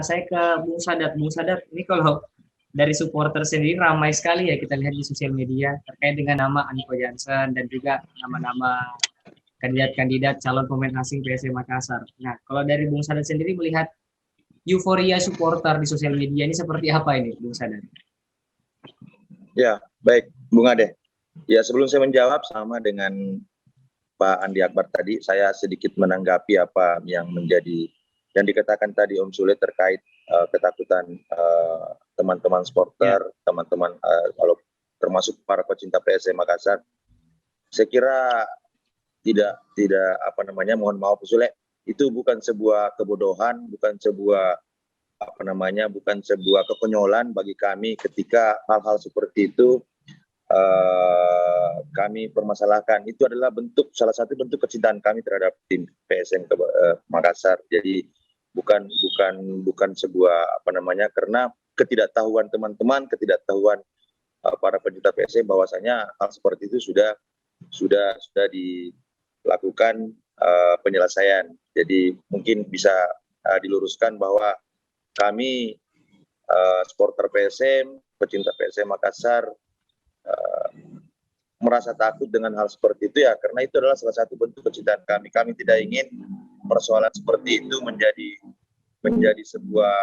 Saya ke Bung Sadat. Bung Sadat, ini kalau dari supporter sendiri ramai sekali ya kita lihat di sosial media terkait dengan nama Anko Jansen dan juga nama-nama kandidat-kandidat calon pemain asing PSM Makassar. Nah, kalau dari Bung Sadat sendiri melihat euforia supporter di sosial media ini seperti apa ini, Bung Sadat? Ya, baik, Bung Ade. Ya, sebelum saya menjawab sama dengan Pak Andi Akbar tadi, saya sedikit menanggapi apa yang dikatakan tadi Om Sule terkait ketakutan teman-teman supporter, teman-teman kalau termasuk para pecinta PSM Makassar. Saya kira tidak mohon maaf Sule, itu bukan sebuah kebodohan, bukan sebuah kekonyolan bagi kami ketika hal-hal seperti itu kami permasalahkan. Itu adalah salah satu bentuk kecintaan kami terhadap tim PSM Makassar. Jadi bukan sebuah karena ketidaktahuan teman-teman, ketidaktahuan para pecinta PSM bahwasanya hal seperti itu sudah dilakukan penyelesaian. Jadi mungkin bisa diluruskan bahwa kami supporter PSM, pecinta PSM Makassar merasa takut dengan hal seperti itu ya, karena itu adalah salah satu bentuk kecintaan kami. Kami tidak ingin persoalan seperti itu menjadi sebuah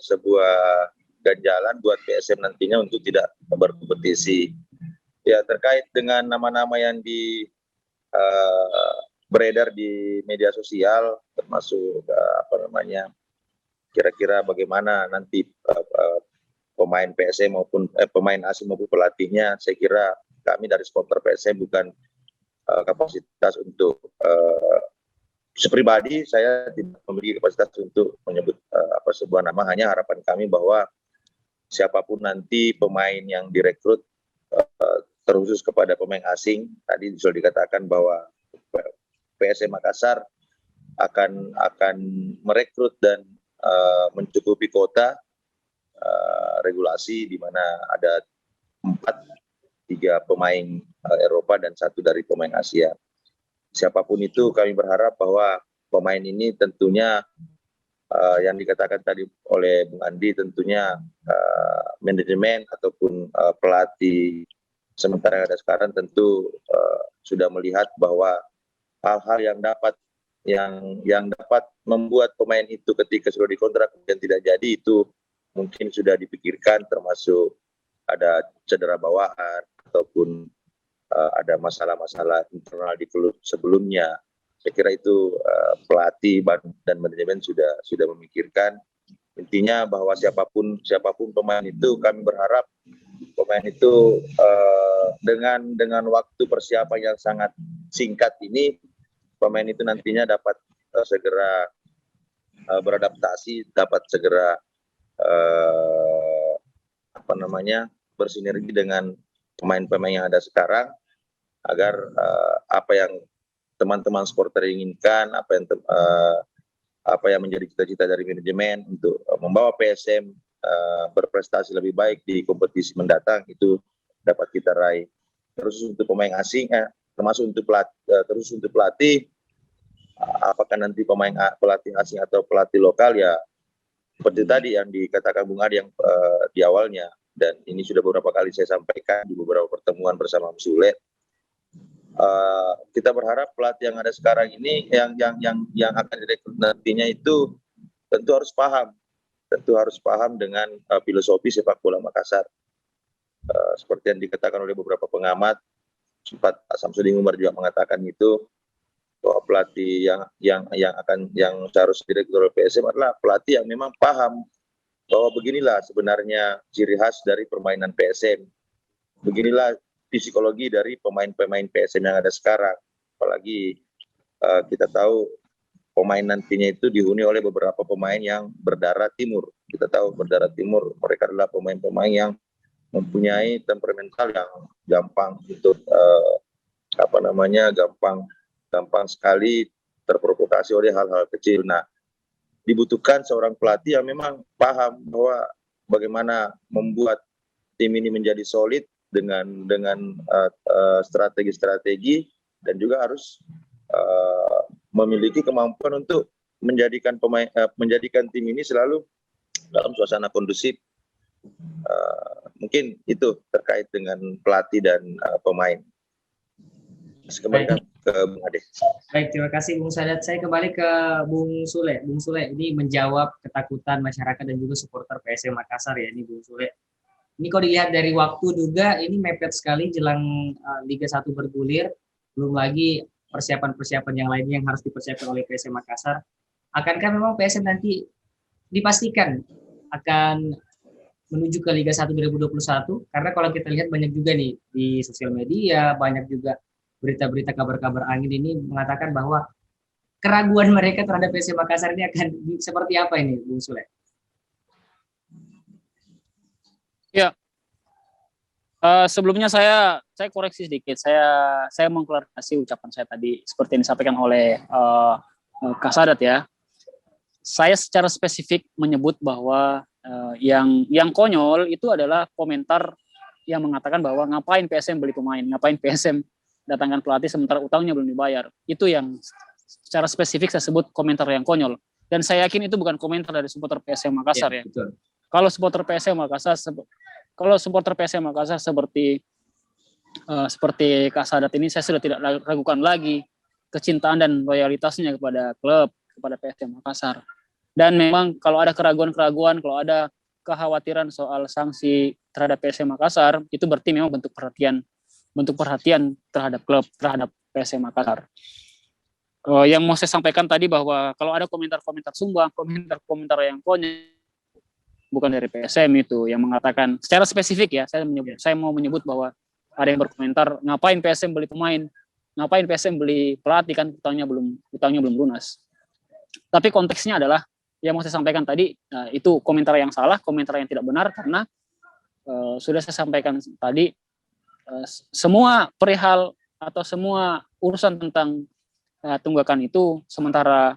sebuah ganjalan buat PSM nantinya untuk tidak berkompetisi. Ya, terkait dengan nama-nama yang beredar di media sosial, termasuk kira-kira bagaimana nanti pemain PSM maupun pemain asing maupun pelatihnya, saya kira kami dari supporter PSM bukan kapasitas untuk sepribadi saya tidak memiliki kapasitas untuk menyebut sebuah nama. Hanya harapan kami bahwa siapapun nanti pemain yang direkrut terkhusus kepada pemain asing, tadi sudah dikatakan bahwa PSM Makassar akan merekrut dan mencukupi kota regulasi di mana ada 3 pemain Eropa dan 1 dari pemain Asia. Siapapun itu kami berharap bahwa pemain ini tentunya yang dikatakan tadi oleh Bung Andi, tentunya manajemen ataupun pelatih sementara yang ada sekarang tentu sudah melihat bahwa hal-hal yang dapat membuat pemain itu ketika sudah dikontrak dan tidak jadi itu mungkin sudah dipikirkan, termasuk ada cedera bawaan ataupun ada masalah-masalah internal di klub sebelumnya. Saya kira itu pelatih dan manajemen sudah memikirkan. Intinya bahwa siapapun pemain itu, kami berharap pemain itu dengan waktu persiapan yang sangat singkat ini, pemain itu nantinya dapat segera beradaptasi, dapat segera bersinergi dengan pemain-pemain yang ada sekarang, agar apa yang teman-teman supporter inginkan, apa yang menjadi cita-cita dari manajemen untuk membawa PSM berprestasi lebih baik di kompetisi mendatang itu dapat kita raih. Terus untuk pemain asing, termasuk untuk pelatih, apakah nanti pelatih asing atau pelatih lokal, ya seperti tadi yang dikatakan Bung Adi yang di awalnya, dan ini sudah beberapa kali saya sampaikan di beberapa pertemuan bersama Om Sule. Kita berharap pelatih yang ada sekarang ini yang akan direkrut nantinya itu tentu harus paham dengan filosofi sepak bola Makassar. Seperti yang dikatakan oleh beberapa pengamat, sempat Samsudin Umar juga mengatakan itu, bahwa pelatih yang seharusnya direktur PSM adalah pelatih yang memang paham bahwa beginilah sebenarnya ciri khas dari permainan PSM. Beginilah psikologi dari pemain-pemain PSM yang ada sekarang. Apalagi kita tahu pemain nantinya itu dihuni oleh beberapa pemain yang berdarah timur. Kita tahu berdarah timur, mereka adalah pemain-pemain yang mempunyai temperamental yang gampang untuk gampang sekali terprovokasi oleh hal-hal kecil. Nah, dibutuhkan seorang pelatih yang memang paham bahwa bagaimana membuat tim ini menjadi solid dengan strategi-strategi, dan juga harus memiliki kemampuan untuk menjadikan tim ini selalu dalam suasana kondusif. Mungkin itu terkait dengan pelatih dan pemain. Kembali ke Bung Ade. Baik, terima kasih Bung Sadat. Saya kembali ke Bung Sule. Bung Sule ini menjawab ketakutan masyarakat dan juga supporter PSM Makassar ya, ini Bung Sule. Ini kalau dilihat dari waktu juga ini mepet sekali jelang Liga 1 bergulir, belum lagi persiapan-persiapan yang lainnya yang harus dipersiapkan oleh PSM Makassar. Akankah memang PSM nanti dipastikan akan menuju ke Liga 1 2021? Karena kalau kita lihat banyak juga nih di sosial media, banyak juga berita-berita kabar-kabar angin ini mengatakan bahwa keraguan mereka terhadap PSM Makassar ini akan seperti apa ini, Bung Sule? Ya, sebelumnya saya koreksi sedikit. Saya mengklarifikasi ucapan saya tadi seperti yang disampaikan oleh Kak Sadat ya. Saya secara spesifik menyebut bahwa yang konyol itu adalah komentar yang mengatakan bahwa ngapain PSM beli pemain, ngapain PSM datangkan pelatih sementara utangnya belum dibayar. Itu yang secara spesifik saya sebut komentar yang konyol. Dan saya yakin itu bukan komentar dari supporter PSM Makassar ya. Betul. Kalau supporter PSM Makassar seperti Kak Sadat ini, saya sudah tidak ragukan lagi kecintaan dan loyalitasnya kepada klub, kepada PSM Makassar. Dan memang kalau ada keraguan-keraguan, kalau ada kekhawatiran soal sanksi terhadap PSM Makassar, itu berarti memang bentuk perhatian terhadap klub, terhadap PSM Makassar. Yang mau saya sampaikan tadi bahwa kalau ada komentar-komentar sumbang, komentar-komentar yang konyol, bukan dari PSM itu yang mengatakan secara spesifik ya, saya mau menyebut bahwa ada yang berkomentar ngapain PSM beli pemain, ngapain PSM beli pelatih kan utangnya belum lunas. Tapi konteksnya adalah yang mau saya sampaikan tadi itu komentar yang salah, komentar yang tidak benar karena sudah saya sampaikan tadi semua perihal atau semua urusan tentang tunggakan itu sementara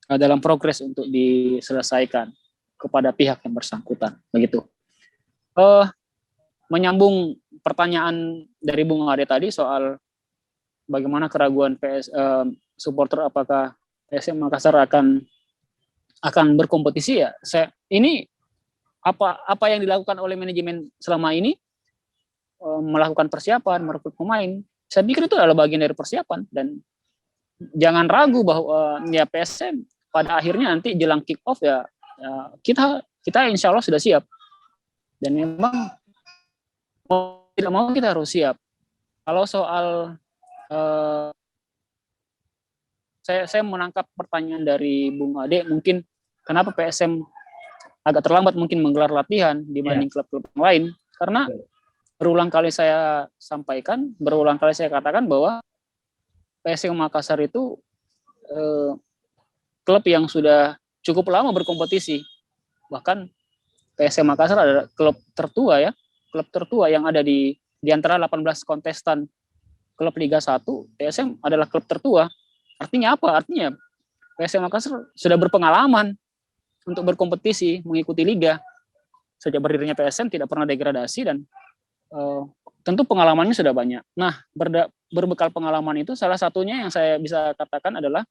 dalam progres untuk diselesaikan kepada pihak yang bersangkutan begitu. Menyambung pertanyaan dari Bung Ade tadi soal bagaimana keraguan supporter apakah PSM Makassar akan berkompetisi ya. Ini apa yang dilakukan oleh manajemen selama ini, melakukan persiapan, merekrut pemain. Saya pikir itu adalah bagian dari persiapan dan jangan ragu bahwa ya PSM pada akhirnya nanti jelang kick off ya kita insya Allah sudah siap dan memang mau tidak mau kita harus siap. Kalau soal saya menangkap pertanyaan dari Bung Ade mungkin kenapa PSM agak terlambat mungkin menggelar latihan dibanding klub-klub yang lain karena berulang kali saya sampaikan, berulang kali saya katakan bahwa PSM Makassar itu klub yang sudah cukup lama berkompetisi. Bahkan PSM Makassar adalah klub tertua ya, klub tertua yang ada di antara 18 kontestan klub Liga 1, PSM adalah klub tertua. Artinya apa? Artinya PSM Makassar sudah berpengalaman untuk berkompetisi, mengikuti liga. Sejak berdirinya PSM tidak pernah degradasi dan tentu pengalamannya sudah banyak. Nah, berbekal pengalaman itu salah satunya yang saya bisa katakan adalah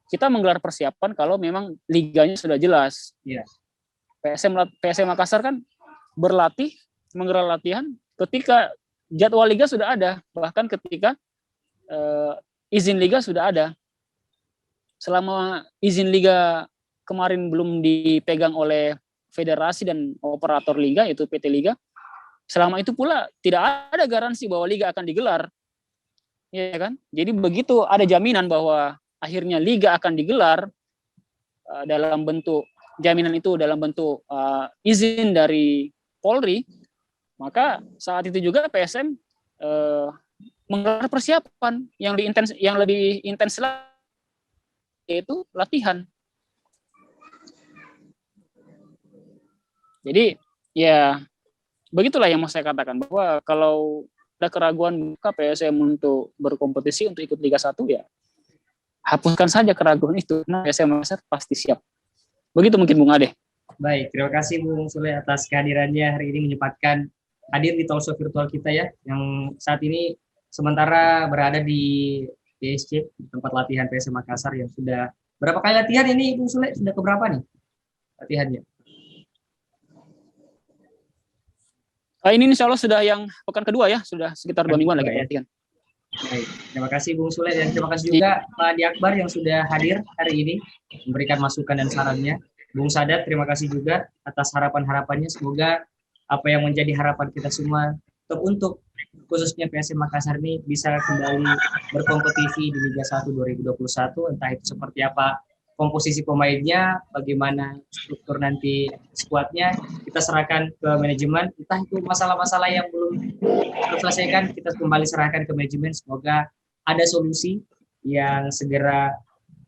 kita menggelar persiapan kalau memang liganya sudah jelas. Iya. PSM Makassar kan berlatih, menggelar latihan ketika jadwal liga sudah ada, bahkan ketika izin liga sudah ada. Selama izin liga kemarin belum dipegang oleh federasi dan operator liga, yaitu PT Liga, selama itu pula tidak ada garansi bahwa liga akan digelar. Ya kan? Jadi begitu ada jaminan bahwa akhirnya liga akan digelar dalam bentuk jaminan itu dalam bentuk izin dari Polri, maka saat itu juga PSM menggelar persiapan yang lebih intens yaitu latihan. Jadi ya begitulah yang mau saya katakan bahwa kalau ada keraguan maka PSM untuk berkompetisi untuk ikut Liga 1 ya hapuskan saja keraguan itu. Nah, PSM pasti siap. Begitu mungkin Bung Ade. Baik, terima kasih Bung Sule atas kehadirannya hari ini menyempatkan hadir di talkshow virtual kita ya, yang saat ini sementara berada di PSC, tempat latihan PSM Makassar yang sudah berapa kali latihan ini Bung Sule? Sudah keberapa nih latihannya? Ini insya Allah sudah yang pekan kedua ya, sudah sekitar 2 mingguan lagi ya. latihan. Baik, terima kasih Bung Sule dan terima kasih juga Pak Adi Akbar yang sudah hadir hari ini memberikan masukan dan sarannya. Bung Sadat, terima kasih juga atas harapan-harapannya. Semoga apa yang menjadi harapan kita semua untuk khususnya PSM Makassar ini bisa kembali berkompetisi di Liga 1 2021, entah itu seperti apa komposisi pemainnya, bagaimana struktur nanti skuadnya, kita serahkan ke manajemen. Entah itu masalah-masalah yang belum terselesaikan, kita kembali serahkan ke manajemen. Semoga ada solusi yang segera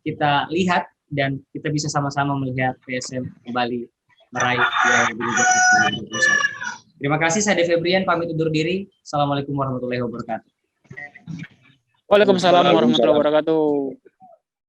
kita lihat dan kita bisa sama-sama melihat PSM kembali meraih piala Liga 2021. Terima kasih, saya De Febrian pamit undur diri. Assalamualaikum warahmatullahi wabarakatuh. Waalaikumsalam warahmatullahi wabarakatuh.